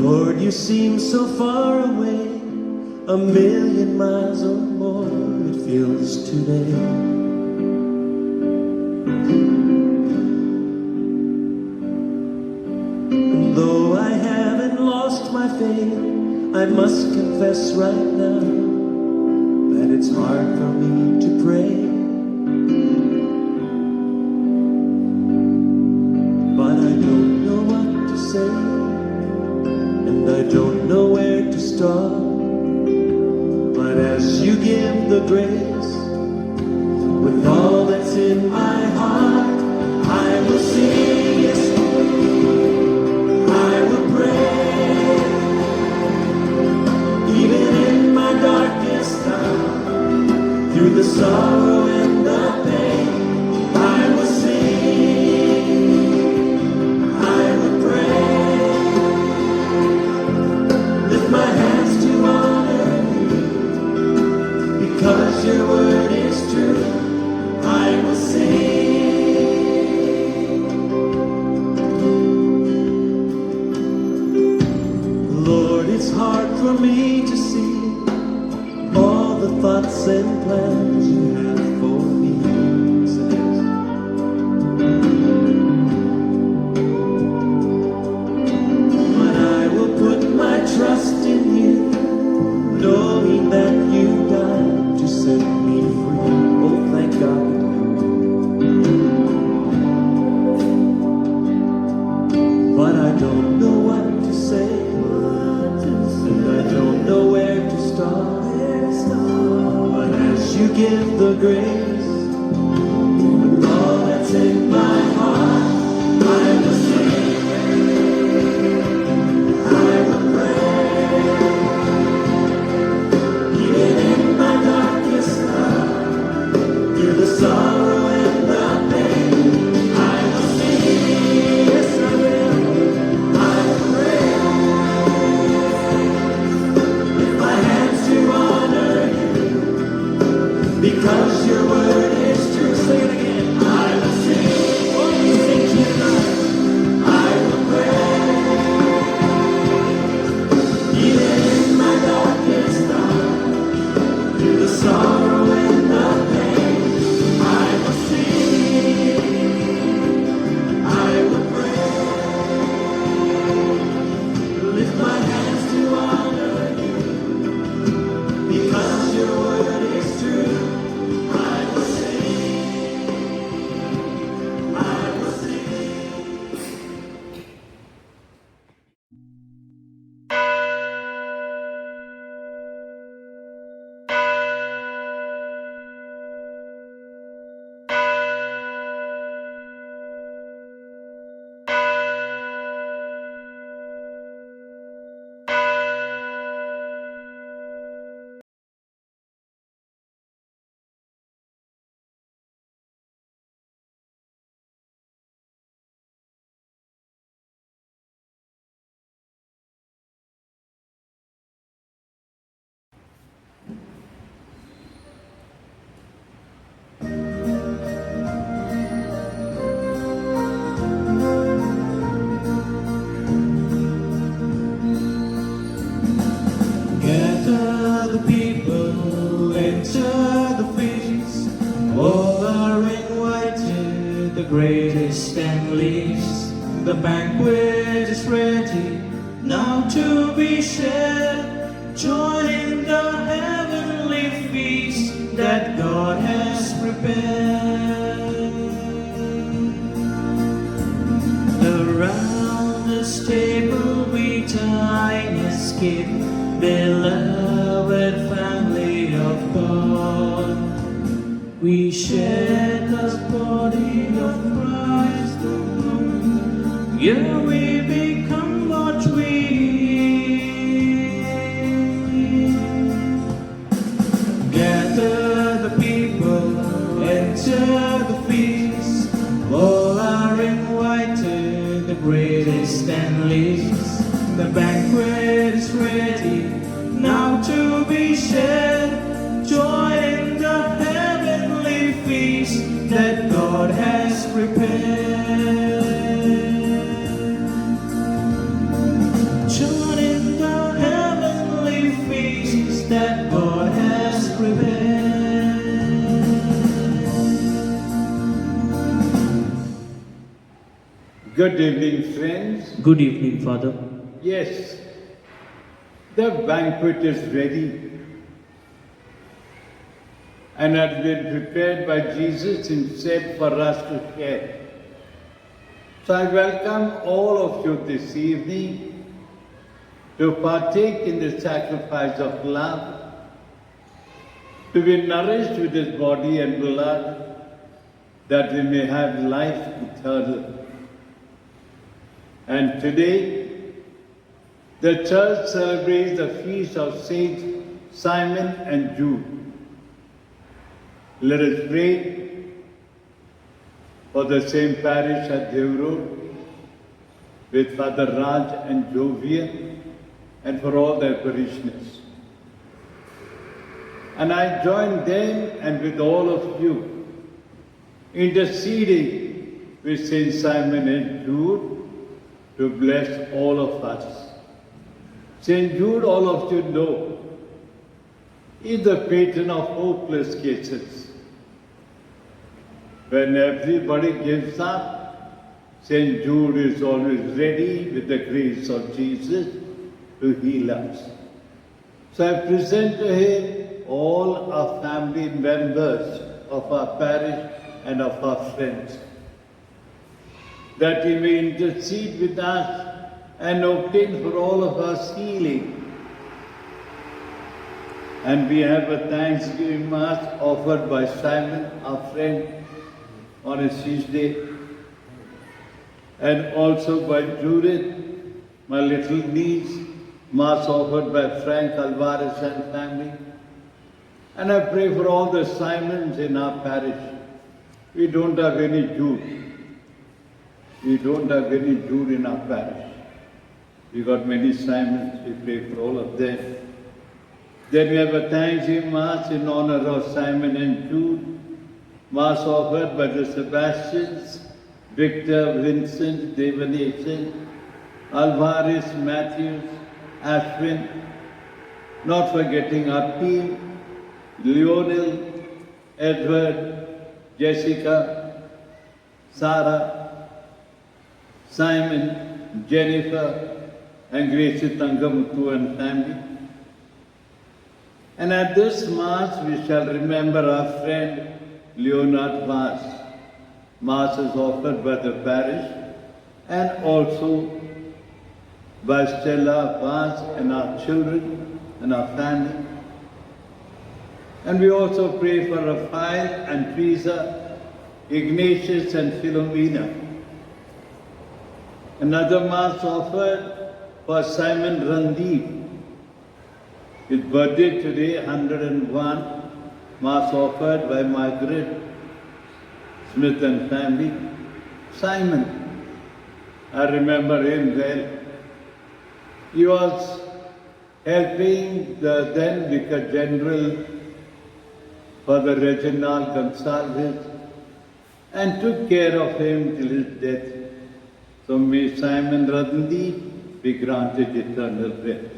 Lord, you seem so far away, a million miles or more it feels today. And though I haven't lost my faith, I must confess right now that it's hard for me to pray. But I don't know what to say, and I don't know where to start. But as you give the grace, with all that's in my heart, I will sing, yes, I will pray. Even in my darkest hour, through the sorrow and the pain, I will sing, I will pray. Lift my hands to honor you, because your word is true. I will sing. Lord, it's hard for me to see all the thoughts and plans you have for me. Yes, it is. But I will put my trust in you, knowing that you died to set me free. Oh, thank God. But I don't know what to say, and I don't know where to start. But as you give the grace, with all that's in my heart, I will sing, I will pray. Even in my darkest hour, through the sorrow and the pain, I will sing, yes I will, I will pray. Lift my hands to honor you, because your word is true. Say it again. I will sing, oh we sing tonight, I will pray. Even in my darkest hour, through the sorrow and the pain, I will sing, I will pray. Lift my hands to honor you, because your word is true. I will sing, I will sing. Gather the people, enter the feast. All are invited, the greatest and least. The banquet is ready, now to be shared. Join in the heavenly feast that God has prepared. Around this table we dine as skip, beloved family of God. We share the body of Christ alone. Here we become what we gather the people, enter the feast. All are invited, the greatest and least. The banquet is ready, now to be shared. Join in the heavenly feast that God has prepared. Join Good evening, friends. Good evening, Father. Yes, the banquet is ready and has been prepared by Jesus himself for us to share. So I welcome all of you this evening to partake in the sacrifice of love, to be nourished with his body and blood, that we may have life eternal. And today, the church celebrates the feast of Saints Simon and Jude. Let us pray for the same parish at Devrod with Father Raj and Jovia and for all their parishioners. And I join them and with all of you interceding with Saint Simon and Jude to bless all of us. Saint Jude, all of you know, is the patron of hopeless cases. When everybody gives up, Saint Jude is always ready with the grace of Jesus to heal us. So I present to him all our family members of our parish and of our friends, that he may intercede with us and obtain for all of us healing. And we have a Thanksgiving Mass offered by Simon, our friend, on his feast day, and also by Judith, my little niece, Mass offered by Frank Alvarez and family. And I pray for all the Simons in our parish. We don't have any Jude. We don't have any Jude in our parish. We got many Simons, we pray for all of them. Then we have a Thanksgiving Mass in honor of Simon and Jude, Mass offered by the Sebastians, Victor, Vincent, Devanation, Alvarez, Matthews, Ashwin, not forgetting our team, Lionel, Edward, Jessica, Sarah, Simon, Jennifer, and Grace Tangamuttu and family. And at this Mass, we shall remember our friend Leonard Vaz. Mass is offered by the parish and also by Stella Vaz and our children and our family. And we also pray for Raphael and Teresa, Ignatius and Philomena. Another Mass offered for Simon Randeep. His birthday today, 101. Mass offered by Margaret Smith and family. Simon, I remember him well. He was helping the then Vicar General, Father Reginald Gonsalves, and took care of him till his death. So may Simon Randeep be granted eternal rest.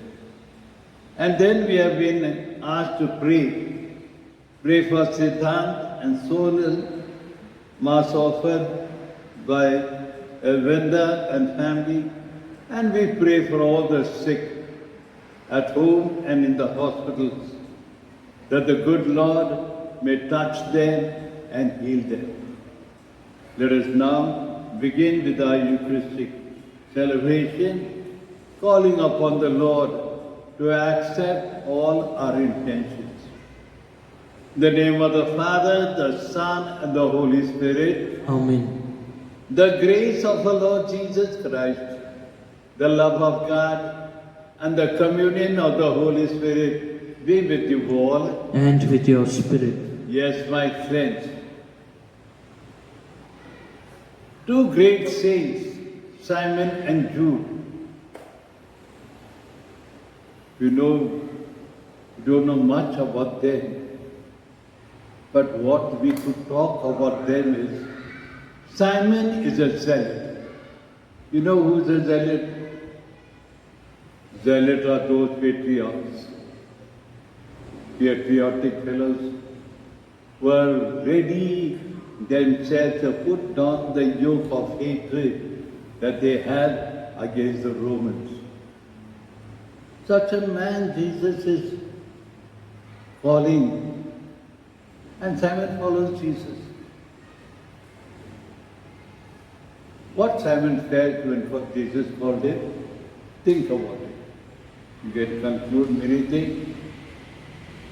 And then we have been asked to pray. Pray for Siddhant and Sonal, Mass offered by Elvinda and family. And we pray for all the sick at home and in the hospitals, that the good Lord may touch them and heal them. Let us now begin with our Eucharistic celebration, calling upon the Lord to accept all our intentions. In the name of the Father, the Son, and the Holy Spirit. Amen. The grace of the Lord Jesus Christ, the love of God, and the communion of the Holy Spirit be with you all. And with your spirit. Yes, my friends. Two great saints, Simon and Jude. We don't know much about them. But what we could talk about them is, Simon is a zealot. You know who's a zealot? Zealot are those patriots, patriotic fellows who are ready themselves to put down the yoke of hatred that they had against the Romans. Such a man Jesus is calling, and Simon follows Jesus. What Simon felt when Jesus called him, think about it. You can conclude many things,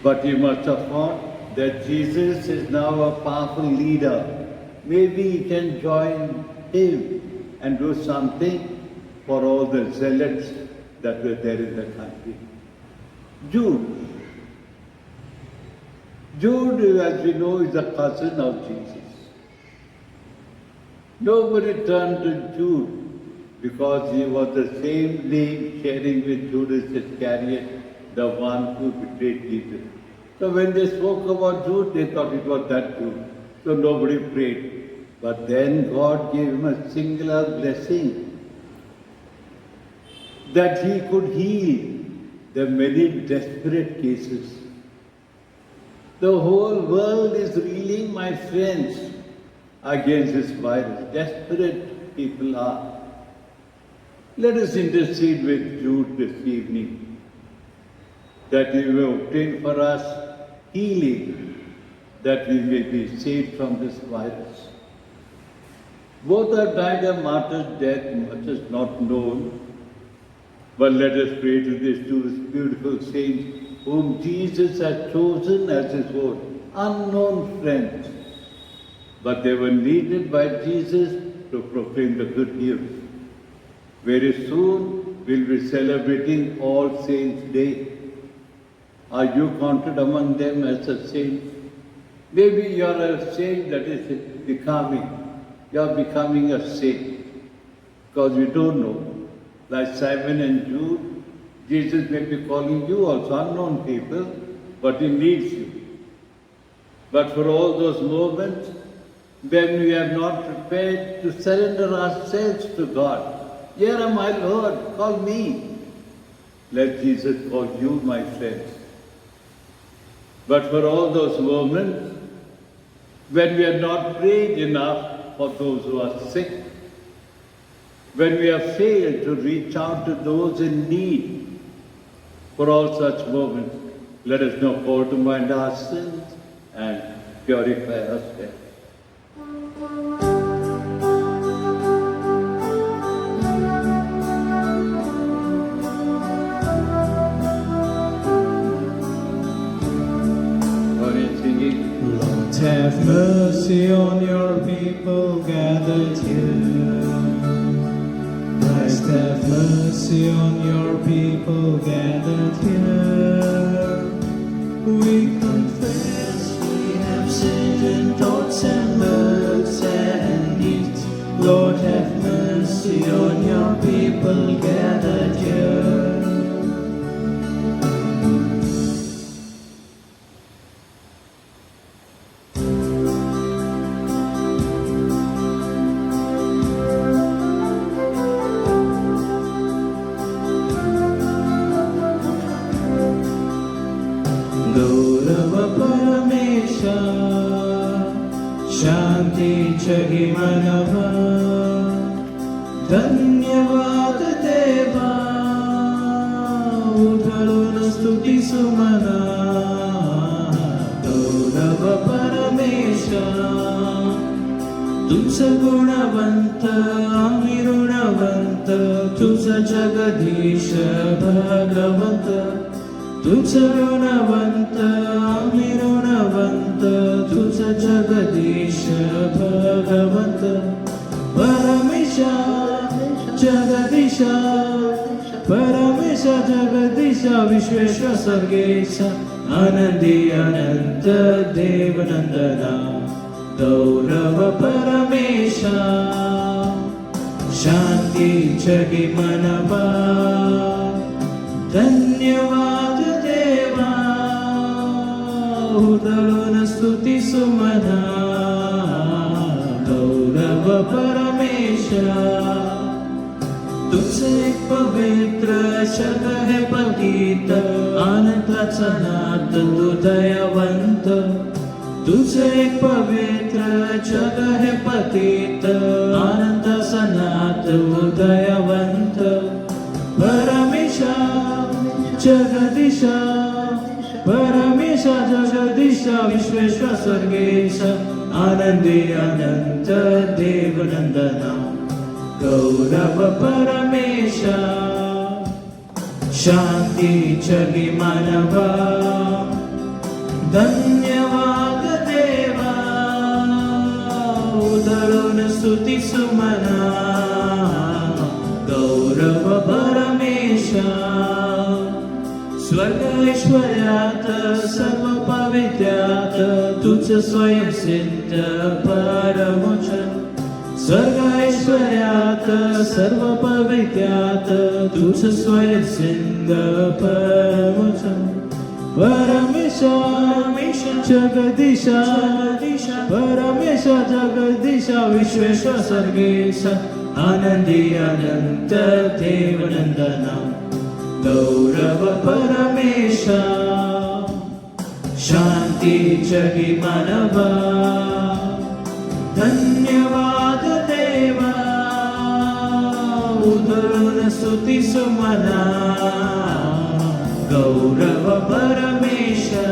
but he must have thought that Jesus is now a powerful leader. Maybe he can join him and do something for all the zealots that were there in the country. Jude. Jude, as we know, is a cousin of Jesus. Nobody turned to Jude because he was the same name sharing with Judas Iscariot, the one who betrayed Jesus. So when they spoke about Jude, they thought it was that Jude. So nobody prayed. But then God gave him a singular blessing that he could heal the many desperate cases. The whole world is reeling, my friends, against this virus. Desperate people are. Let us intercede with Jude this evening, that he may obtain for us healing, that we may be saved from this virus. Both have died a martyr's death, much is not known. But let us pray to these two beautiful saints whom Jesus has chosen as his own, unknown friends. But they were needed by Jesus to proclaim the good news. Very soon we'll be celebrating All Saints' Day. Are you counted among them as a saint? Maybe you're a saint that is becoming. You're becoming a saint. Because we don't know. Like Simon and Jude, Jesus may be calling you also, unknown people, but he needs you. But for all those moments when we have not prepared to surrender ourselves to God, here am I, Lord, call me. Let Jesus call you, my friends. But for all those moments when we have not prayed enough for those who are sick, when we have failed to reach out to those in need, for all such moments, let us now call to mind our sins and purify ourselves. Lord, have mercy on your people gathered here. Christ, have mercy on your people gathered here. We confess we have sinned in thoughts and words and deeds. Lord, have mercy on your people gathered here. गौरव परमेशा शांति जगी मनवा धन्यवाद देवा उधळून स्तुती सुमना गौरव परमेशा तुझं गुणवंत आम्ही ऋणवंत तुझं जगदीश भगवंत तुझं ऋणवंत आम्ही ऋणवंत तुझं जगदीश भगवंत परमेशा जगदीशा परमेशा जगदीशा विश्वेश्वर सर्गेश आनंदी अनंत देवनंदना गौरव परमेशा शांती जगी मनवा धन्यवाद देवा उधळून स्तुती सुमना गौरव परमेशा तुझे पवित्र शब्द है पतित आनंदाचा नाद तू दयावंत तुझे एक पवित्र जगह है पतित आनंद सनात उदयवंत परमेशा जगदीशा परमेशा जगदीशा विश्वेश्वर स्वर्गेश आनंदी अनंत देवनंदना गौरव परमेशा शांती जगी मानवा धन्यवाद देवा उधळून स्तुती सुमना गौरव परमेशा स्वर्ग ऐश्वर्यात सर्व पवित्र्यात तुझ स्वयं सिद्ध परमोचन स्वर्ग ऐश्वर्यात सर्व पवित्र्यात तुझ स्वयं सिद्ध परमोचन परमेशा जगदीशा परमेशा जगदीशा विश्वेश्वर सर्गेश आनंदी अनंत देवनंदना गौरव परमेशा शांती जगी मानवा धन्यवाद देवा उधळून स्तुती सुमना गौरव परमेशा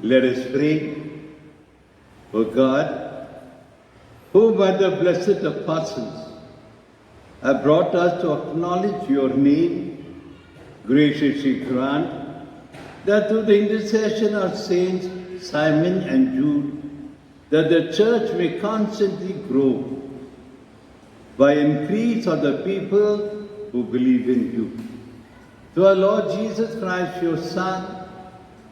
Let us pray. O God, who by the blessed apostles have brought us to acknowledge your name, graciously grant that through the intercession of saints Simon and Jude, that the church may constantly grow by increase of the people who believe in you. Through our Lord Jesus Christ, your Son,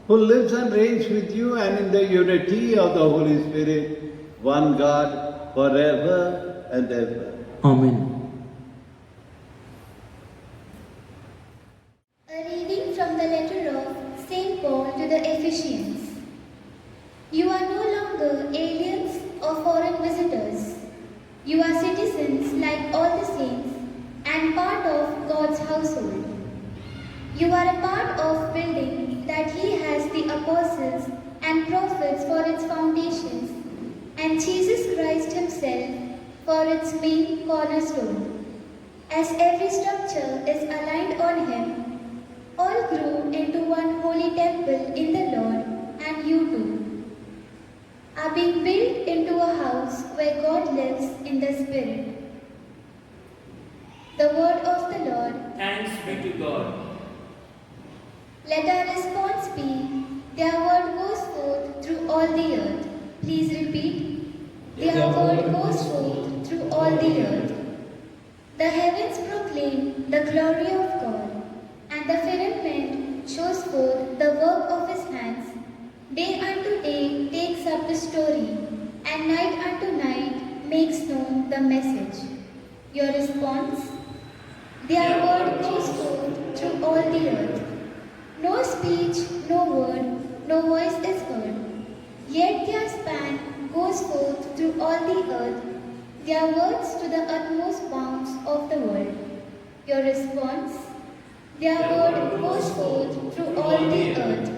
who lives and reigns with you and in the unity of the Holy Spirit, one God, forever and ever. Amen. A reading from the letter of St. Paul to the Ephesians. You are no longer aliens or foreign visitors. You are citizens like all the saints and part of God's household. You are a part of building that He has the apostles and prophets for its foundations, and Jesus Christ Himself for its main cornerstone. As every structure is aligned on Him, all grew into one holy temple in the Lord, and you too are being built into a house where God lives in the Spirit. The word of the Lord. Thanks be to God. Let our response be, their word goes forth through all the earth. Please repeat. Their word goes forth through all the earth. The heavens proclaim the glory of God, and the firmament shows forth the work of His hands. Day unto day takes up the story, and night unto night makes known the message. Your response? Their word goes forth through all the earth. No speech, no word, no voice is heard. Yet their span goes forth through all the earth, their words to the utmost bounds of the world. Your response? Their word goes forth through all the earth.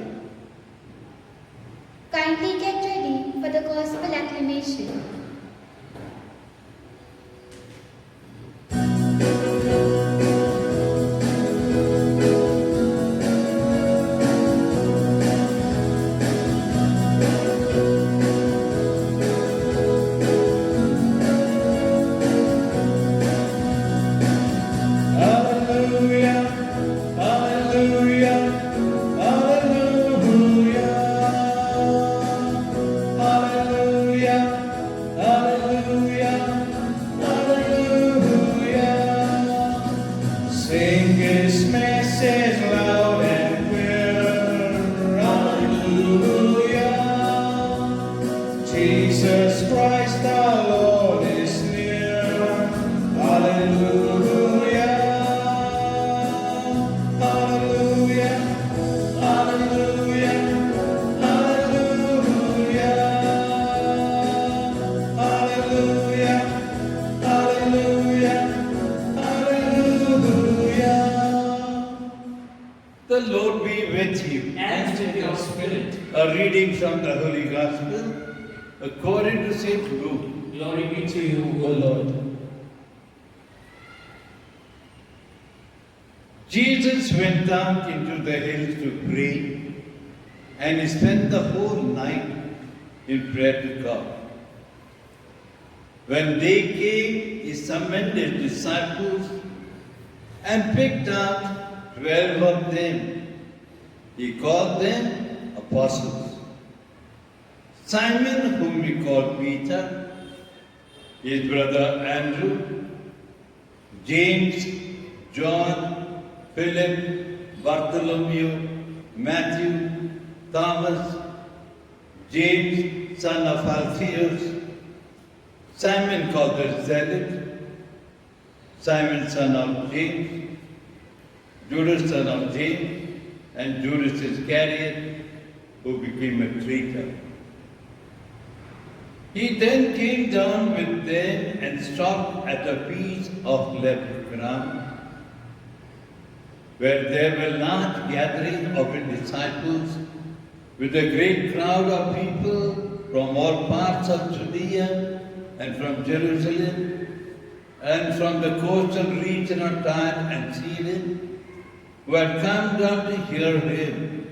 Kindly get ready for the gospel acclamation. Hallelujah, hallelujah, hallelujah, hallelujah, The Lord be with you. And with your spirit. A reading from the Holy Gospel according to St. Luke. Glory be to you, O Lord. Jesus went out into the hills to pray, and he spent the whole night in prayer to God. When day came, he summoned his disciples and picked out 12 of them. He called them apostles. Simon, whom we call Peter, his brother Andrew, James, John, Philip, Bartholomew, Matthew, Thomas, James, son of Alphaeus, Simon called the Zealot, Simon, son of James, Judas, son of James, and Judas Iscariot, who became a traitor. He then came down with them and stopped at a piece of level ground, where there were large gathering of his disciples, with a great crowd of people from all parts of Judea and from Jerusalem and from the coastal region of Tyre and Sidon, who had come down to hear him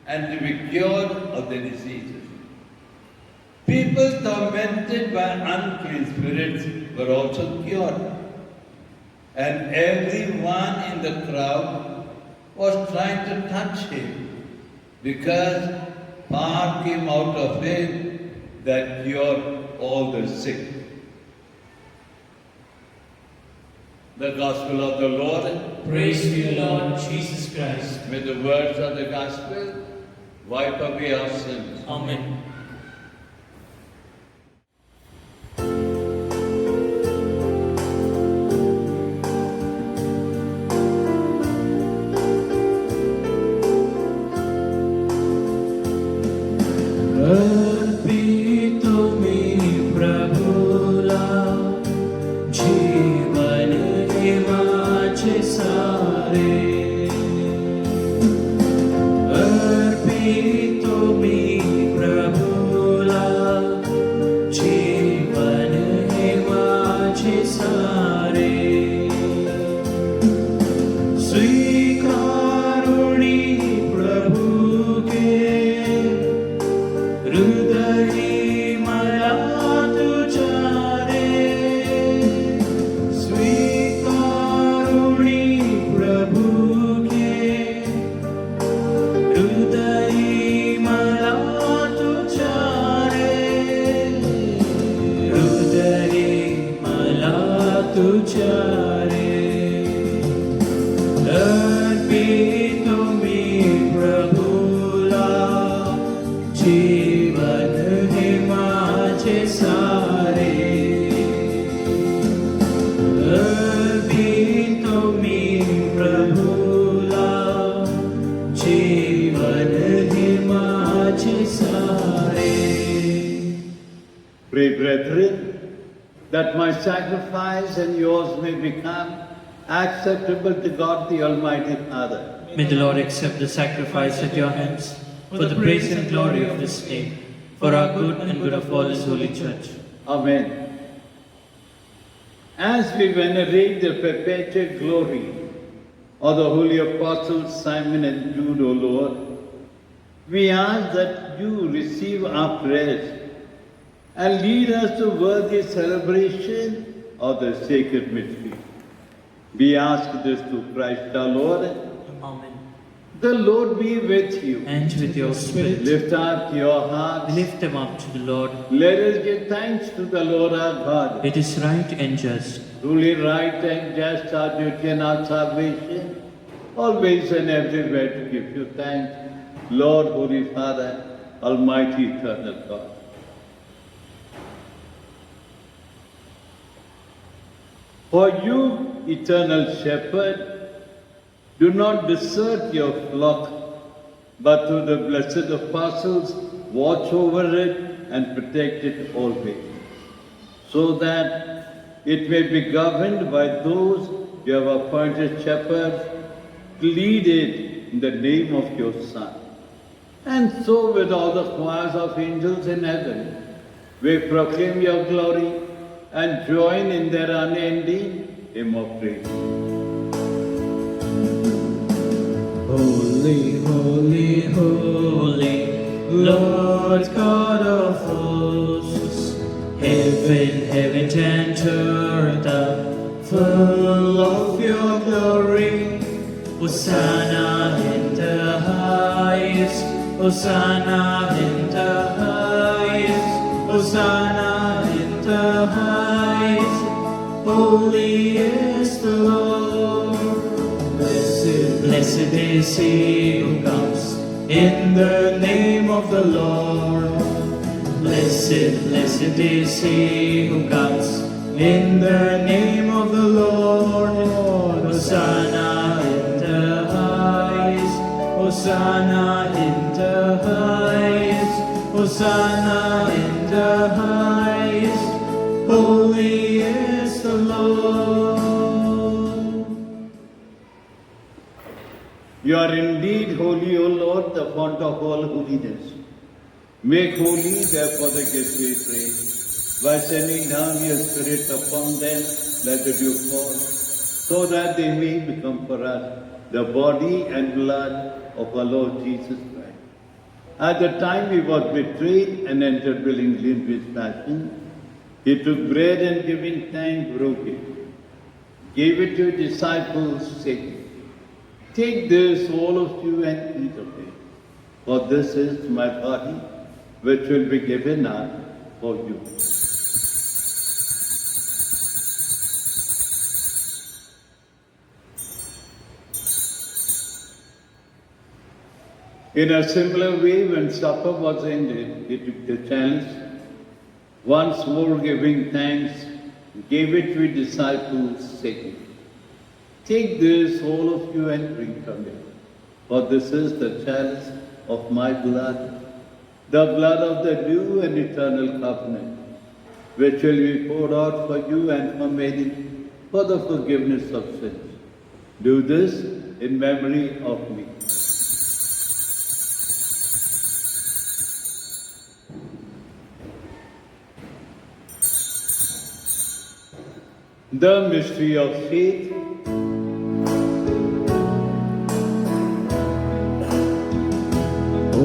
and to be cured of their diseases. People tormented by unclean spirits were also cured, and everyone in the crowd was trying to touch him, because power came out of him that cured all the sick. The Gospel of the Lord. Praise to you, Lord Jesus Christ. May the words of the Gospel wipe away our sins. Amen. Pray, brethren, that my sacrifice and yours may become acceptable to God the Almighty Father. May the Lord accept the sacrifice at your hands for the praise and glory of His name, for our good and good of all His holy church. Amen. As we venerate the perpetual glory of the holy apostles Simon and Jude, O Lord, we ask that you receive our prayers and lead us to worthy celebration of the sacred mystery. We ask this through Christ our Lord. Amen. The Lord be with you. And with your spirit, Lift up your hearts. lift them up to the Lord. Let us give thanks to the Lord our God. It is right and just. Truly right and just our duty and our salvation, always and everywhere to give you thanks, Lord, Holy Father, Almighty, Eternal God. For you, eternal shepherd, do not desert your flock, but through the blessed apostles watch over it and protect it always, so that it may be governed by those you have appointed shepherds to lead it in the name of your Son. And so with all the choirs of angels in heaven, we proclaim your glory and join in their unending hymn of praise. Holy, holy, holy, Lord God of hosts, heaven and earth are full of your glory. Hosanna in the highest, Hosanna in the highest, Hosanna in the highest. Holy is the Lord. Blessed is he who comes in the name of the Lord. Blessed is he who comes in the name of the Lord. Hosanna in the highest, Hosanna in the highest, Hosanna in the highest. Holy is the Lord. You are indeed holy, O Lord, the fount of all holiness. Make holy, therefore, the gifts we pray. By sending down your Spirit upon them, let the dew fall, so that they may become for us the body and blood of our Lord Jesus Christ. At the time he was betrayed and entered willingly into his passion, he took bread and giving thanks, broke it, gave it to his disciples, saying, "Take this, all of you, and eat of it, for this is my body, which will be given up for you." In a similar way, when supper was ended, he took the chalice, once more giving thanks, gave it to his disciples, saying, "Take this, all of you, and drink from it, for this is the chalice of my blood, the blood of the new and eternal covenant, which will be poured out for you and for many for the forgiveness of sins. Do this in memory of me." The mystery of faith.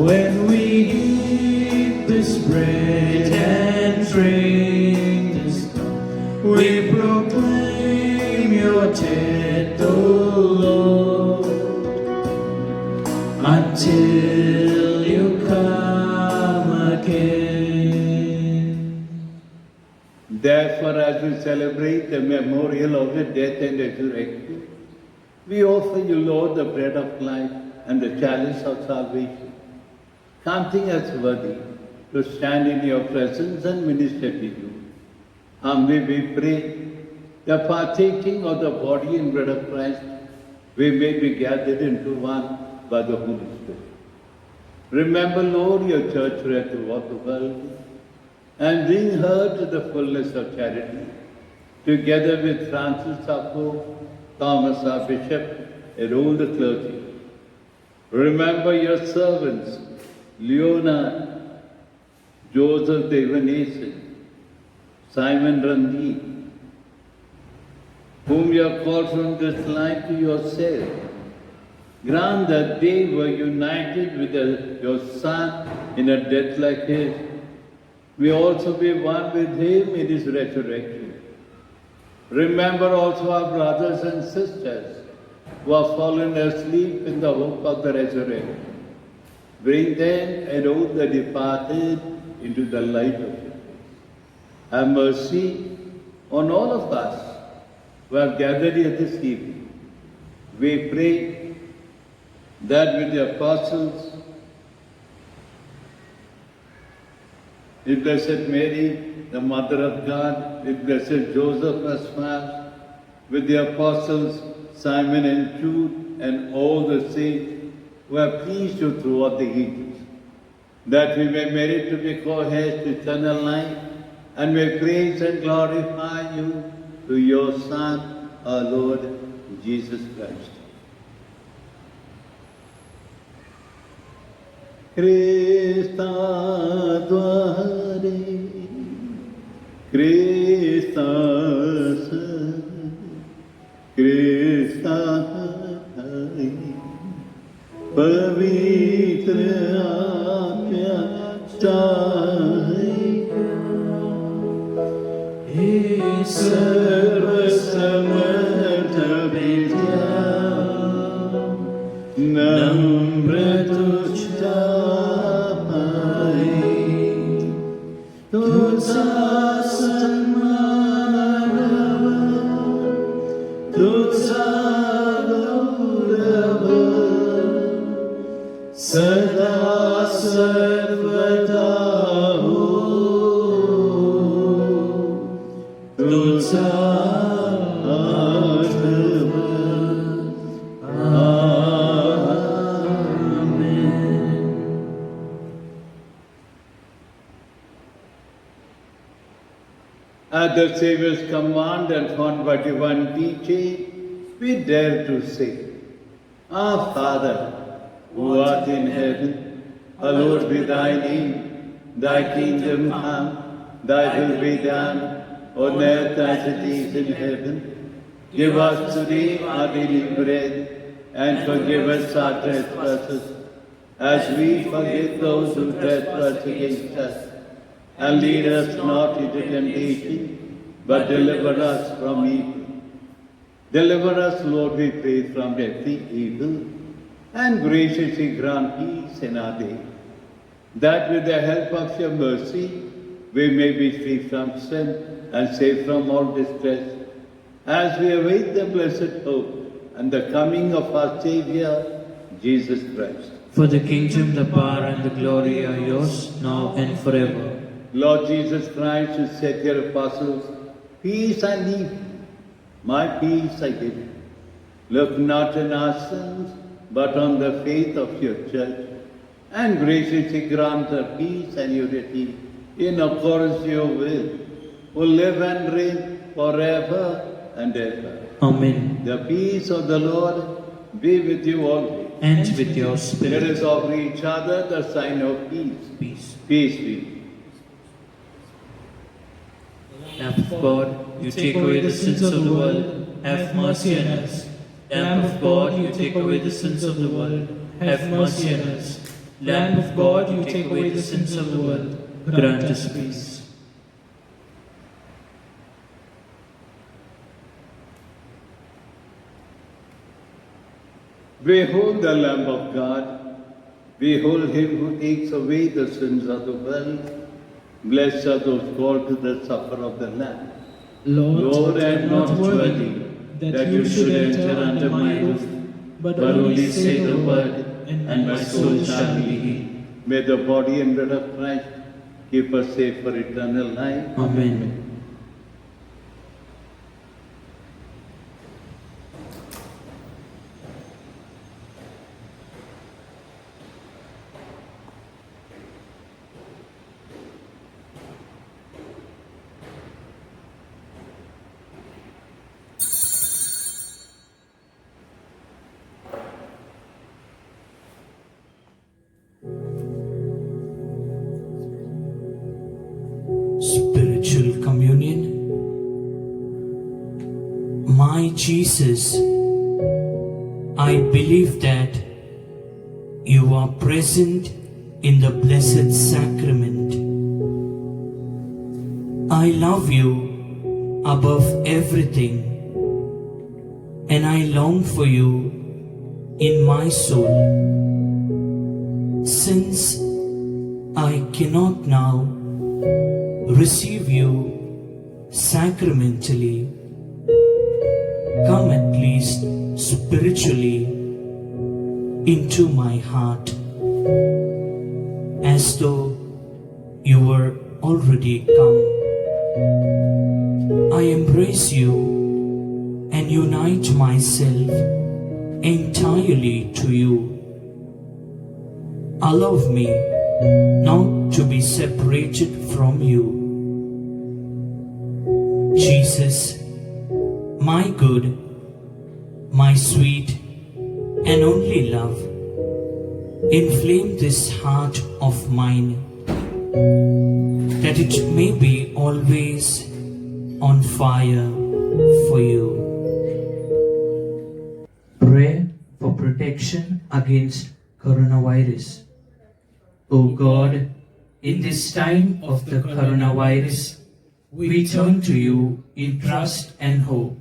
When we eat this bread and drink this cup, we proclaim your death, O Lord, until you come again. Therefore, as we celebrate the memorial of your death and resurrection, we offer you, Lord, the bread of life and the chalice of salvation, counting us worthy to stand in your presence and minister to you. Humbly we pray that partaking of the body and blood of Christ, we may be gathered into one by the Holy Spirit. Remember, Lord, your church spread throughout the world, and bring her to the fullness of charity, together with Francis our Pope, Thomas our Bishop, and all the clergy. Remember your servants, Leonard, Joseph Devanese, Simon Randi, whom you have called from this life to yourself. Grant that they were united with your Son in a death like his. We also be one with him in his resurrection. Remember also our brothers and sisters who have fallen asleep in the hope of the resurrection. Bring them and all the departed into the light of your face. Have mercy on all of us who have gathered here this evening. We pray that with the apostles, with Blessed Mary, the Mother of God, with Blessed Joseph our spouse, with the apostles Simon and Jude, and all the saints who have pleased you throughout the ages, that we may merit to be co-heirs to eternal life, and may praise and glorify you through your Son, our Lord Jesus Christ. Krista dware, Krista Krista hai, पवित्र आत्मा चाहे, सर्वसमर्थ विद्या नम्र तुझा पाए, तुझा सन्मान तुझा गौरव सदा सर्वदा हो, तुझा आठव आमेन. At the Saviour's command and formed by divine teaching, we dare to say, Our Father, who art in heaven, hallowed be thy name. Thy kingdom come, thy will be done, on earth as it is in heaven. Give us today our daily bread, and forgive us our trespasses, as we forgive those who trespass against us. And lead us not into temptation, but deliver us from evil. Deliver us, Lord, we pray, from every evil, and graciously grant peace in our day, that with the help of your mercy we may be free from sin and safe from all distress, as we await the blessed hope and the coming of our Saviour, Jesus Christ. For the kingdom, the power, and the glory are yours, now and forever. Lord Jesus Christ, who said to your apostles, Peace I leave, my peace I give you. Look not on our sins, but on the faith of your church, and graciously grant her peace and unity in accordance to your will, who live and reign forever and ever. Amen. The peace of the Lord be with you always. And with your Let spirit. us offer each other the sign of peace. Peace. Peace be. Lamb of God, you take away the sins of the world, have mercy on us. Lamb of God, you take away the sins of the world, have mercy on us. Lamb of God, you take away the sins of the world, grant us peace. Behold the Lamb of God. Behold him who takes away the sins of the world. Blessed are those called to the supper of the Lamb. Lord, I am not worthy that you should enter under my roof, but only say the word, and my soul shall be healed. May the body and blood of Christ keep us safe for eternal life. Amen. Spiritual communion. My Jesus, I believe that you are present in the Blessed Sacrament. I love you above everything, and I long for you in my soul. Since I cannot now receive you sacramentally, come at least spiritually into my heart, as though you were already come. I embrace you and unite myself entirely to you. Allow me not to be separated from you. Jesus, my good, my sweet and only love, Inflame this heart of mine, that it may be always on fire for you. Prayer for protection against coronavirus. O God, in this time of the coronavirus, we turn to you in trust and hope.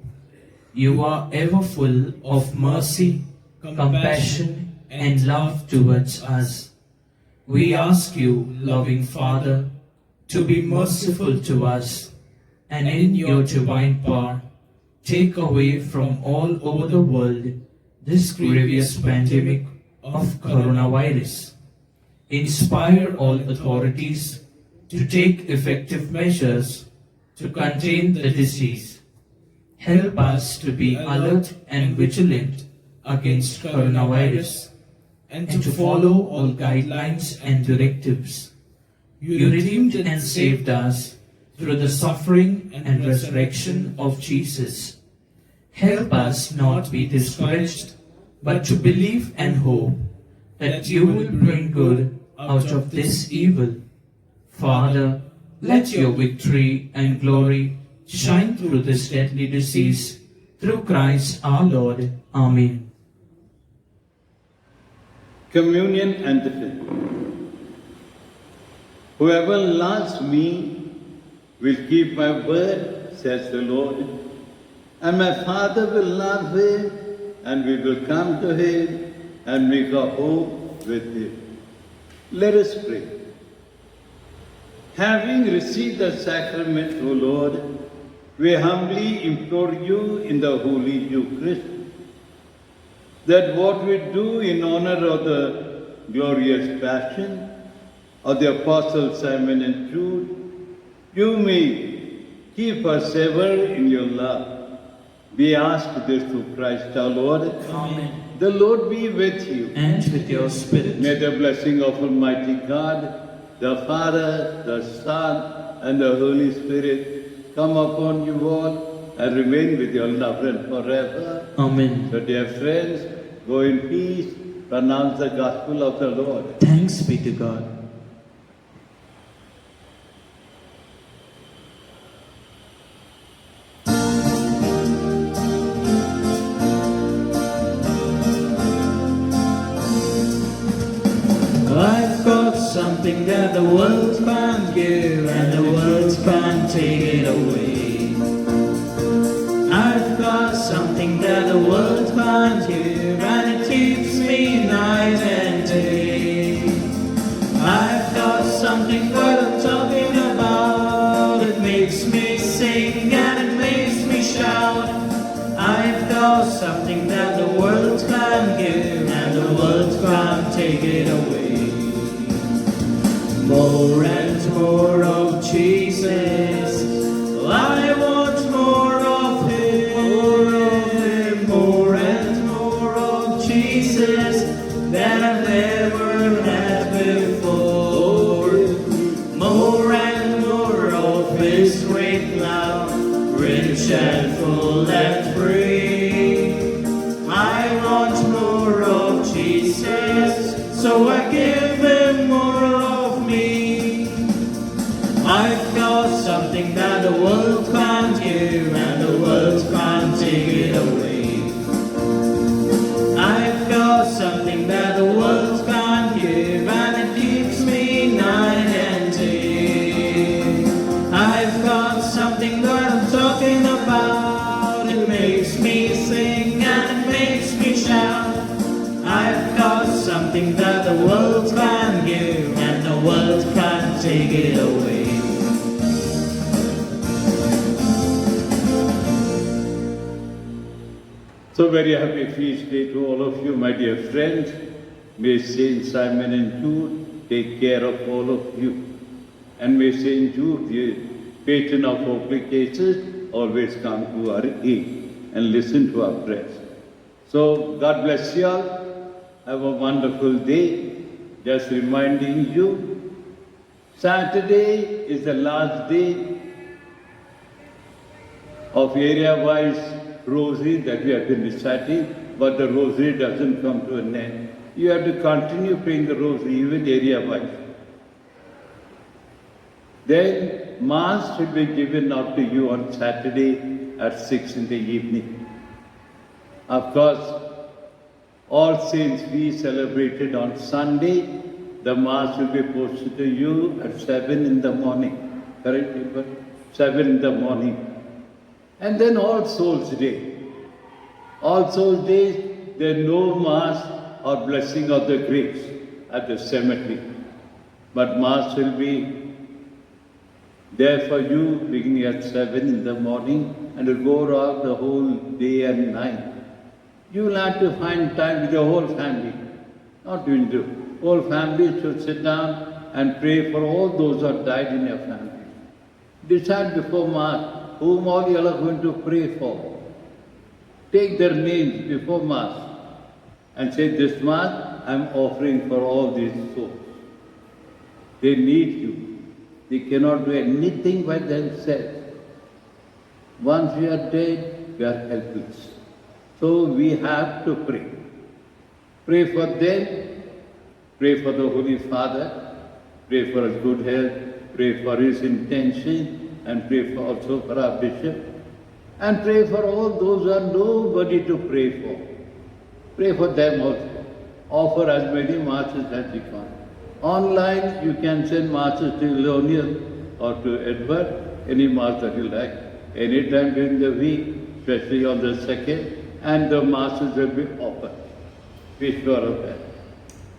You are ever full of mercy, compassion, and love towards us. We ask you, loving Father, to be merciful to us, and in your divine power, take away from all over the world this grievous pandemic of coronavirus. Inspire all authorities to take effective measures to contain the disease. Help us to be alert and vigilant against coronavirus and to follow all guidelines and directives. You redeemed and saved us through the suffering and resurrection of Jesus. Help us not be discouraged, but to believe and hope that you will bring good out of this evil. Father, let your victory and glory shine through this deadly disease, through Christ our Lord. Amen. Communion and the faith. Whoever loves me will keep my word, says the Lord, and my Father will love him, and we will come to him and make our home with him. Let us pray. Having received the sacrament, O Lord, we humbly implore you in the Holy Eucharist, that what we do in honor of the glorious passion of the Apostles Simon and Jude, you may keep us ever in your love. We ask this through Christ our Lord. Amen. The Lord be with you. And with your spirit. May the blessing of Almighty God, the Father, the Son, and the Holy Spirit come upon you all and remain with your love and forever. Amen. So dear friends, go in peace, pronounce the gospel of the Lord. Thanks be to God. I've got something that the world can't give, and the world can't take it away. I've got something that the world can't give, and it keeps me night and day. I've got something that I'm talking about, it makes me sing and it makes me shout. I've got something that the world can't give, and the world can't take it away. More and more of Jesus, I want more of Him, more and more of Jesus than I've ever had before. More and more of His great love, rich and full and free. I want more of Jesus, so I give Him more of me. I've got something that the world can't give, and the world can't take it away. I've got something that the world can't give, and it keeps me night and day. I've got something that I'm talking about, it makes me sing and it makes me shout. I've got something that the world can't give, and the world can't take it away. So very happy feast day to all of you, my dear friends. May Saint Simon and Jude take care of all of you. And may Saint Jude, the patron of holy cases, always come to our aid and listen to our prayers. So God bless you all. Have a wonderful day. Just reminding you, Saturday is the last day of area-wise rosary that we have been reciting, but the rosary doesn't come to an end. you have to continue praying the rosary even area-wise. Then Mass will be given out to you on Saturday at 6 in the evening. Of course, All Saints we celebrated on Sunday. The Mass will be posted to you at 7 in the morning. Correct, people? 7 in the morning. And then All Souls Day. All Souls Day, there is no Mass or blessing of the graves at the cemetery. But Mass will be there for you beginning at 7 in the morning and will go around the whole day and night. You will have to find time with your whole family. Not doing the whole family should sit down and pray for all those who have died in your family. Decide before Mass whom all you are going to pray for. Take their names before Mass and say, this Mass I am offering for all these souls. They need you. They cannot do anything by themselves. Once we are dead, we are helpless. So we have to pray. Pray for them, pray for the Holy Father, pray for his good health, pray for his intention, and pray for also for our bishop, and pray for all those who are nobody to pray for. Pray for them also. Offer as many masses as you can. Online, you can send masses to Leoniel or to Edward, any mass that you like, anytime during the week, especially on the 2nd, and the masses will be offered. Be sure of that.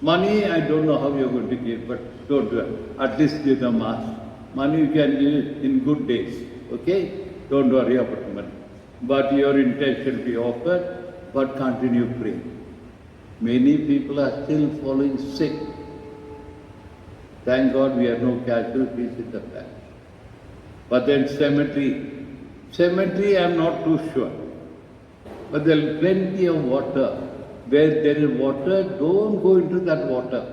Money, I don't know how you're going to give, but don't do it. At least give the mass. Money you can give in good days, okay? Don't worry about money. But your intention will be offered, but continue praying. Many people are still falling sick. Thank God we have no casualties in the past. But then cemetery I am not too sure. But there is plenty of water. Where there is water, don't go into that water.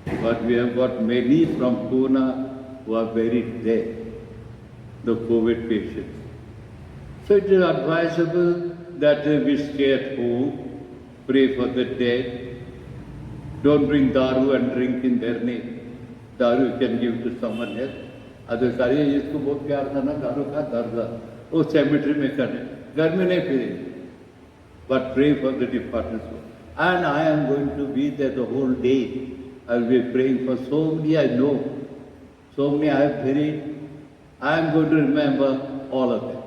But we have got many from Pune who are buried there, the COVID patients. So it is advisable that we stay at home, pray for the dead. Don't bring daru and drink in their name. Daru you can give to someone else. Other कार्य इसको बहुत प्यार था ना दारू का दर्द वो cemetery में करे घर में नहीं पीए. But pray for the departed soul. And I am going to be there the whole day. I will be praying for so many I know. So many I have buried. I am going to remember all of them.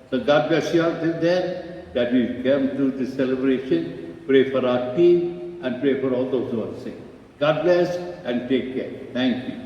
So God bless you all till then, that we come to the celebration, pray for our team, and pray for all those who are sick. God bless and take care. Thank you.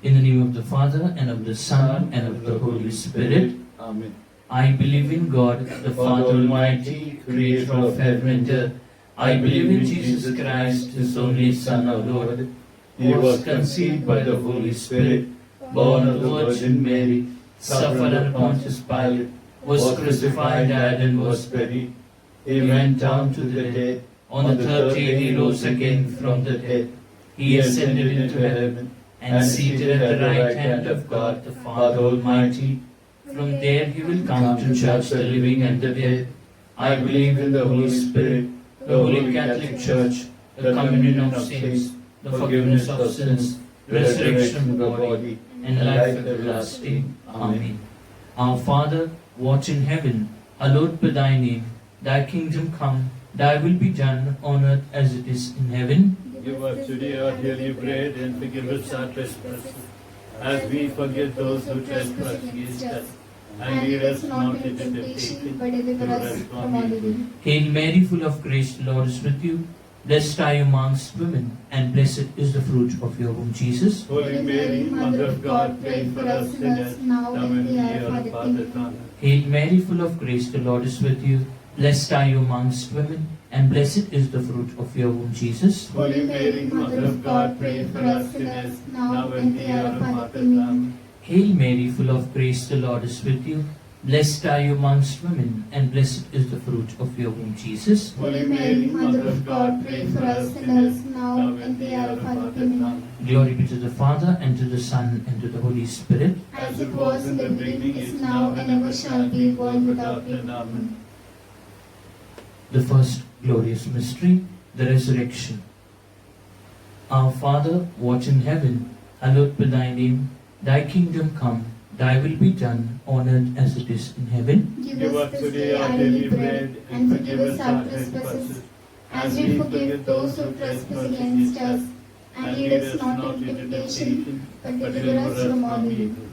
In the name of the Father, and of the Son, and of the Holy Spirit. Amen. I believe in God, the Father Almighty, creator of heaven and earth. I believe in Jesus Christ, His only Son, our Lord, who was conceived by the Holy Spirit, born of the Virgin Mary, suffered under Pontius Pilate, was crucified, died, and was buried. He went down to the dead. On the third day He rose again from the dead. He ascended into heaven, and seated at the right hand of God the Father Almighty. From there He will come to judge the living and the dead. I believe in the Holy Spirit, the Holy Catholic Church, the communion of saints, the forgiveness of sins, resurrection of the body, and life everlasting. Amen. Our Father, who art in heaven, hallowed be thy name. Thy kingdom come, thy will be done on earth as it is in heaven. Give us today our daily bread and forgive us our trespasses, as we forgive those who trespass against us. And lead us not into temptation, but deliver us from evil. Hail Mary, full of grace, the Lord is with you. Blessed are you amongst women, and blessed is the fruit of your womb, Jesus. Holy Mary, Mother of God, pray for us sinners, now and at the hour of our death. Amen. Hail Mary, full of grace, the Lord is with you. Blessed are you amongst women, and blessed is the fruit of your womb, Jesus. Holy Mary, Mother of God, pray for us sinners, now and at the hour of our death. Amen. Hail Mary, full of grace, the Lord is with you. Blessed are you amongst women, and blessed is the fruit of your womb, Jesus. Holy Mary, Mother of God, pray for us sinners, now and at the hour of our death. Amen. Glory be to the Father, and to the Son, and to the Holy Spirit. As it was in the beginning, is now, and ever shall be, world without end. Amen. The first glorious mystery, the resurrection. Our Father, who art in heaven, hallowed be thy name. Thy kingdom come, thy will be done, on earth as it is in heaven. Give us today our daily bread, and forgive us our trespasses, as we forgive those who trespass against us. And lead us not into temptation, but deliver us from all evil.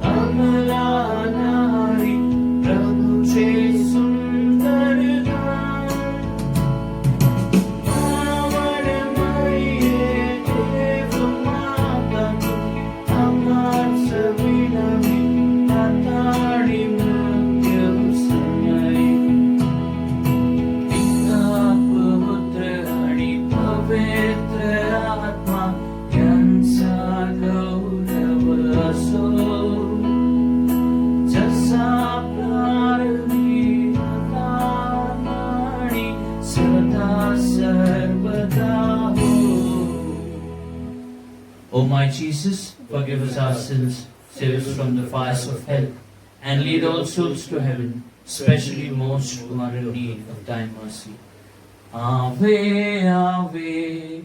Amalana my Jesus, forgive us our sins, save us from the fires of hell, and lead all souls to heaven, especially most who are in need of thy mercy. Ave, Ave,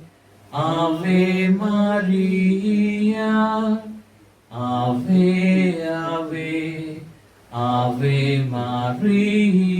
Ave Maria. Ave, Ave, Ave Maria.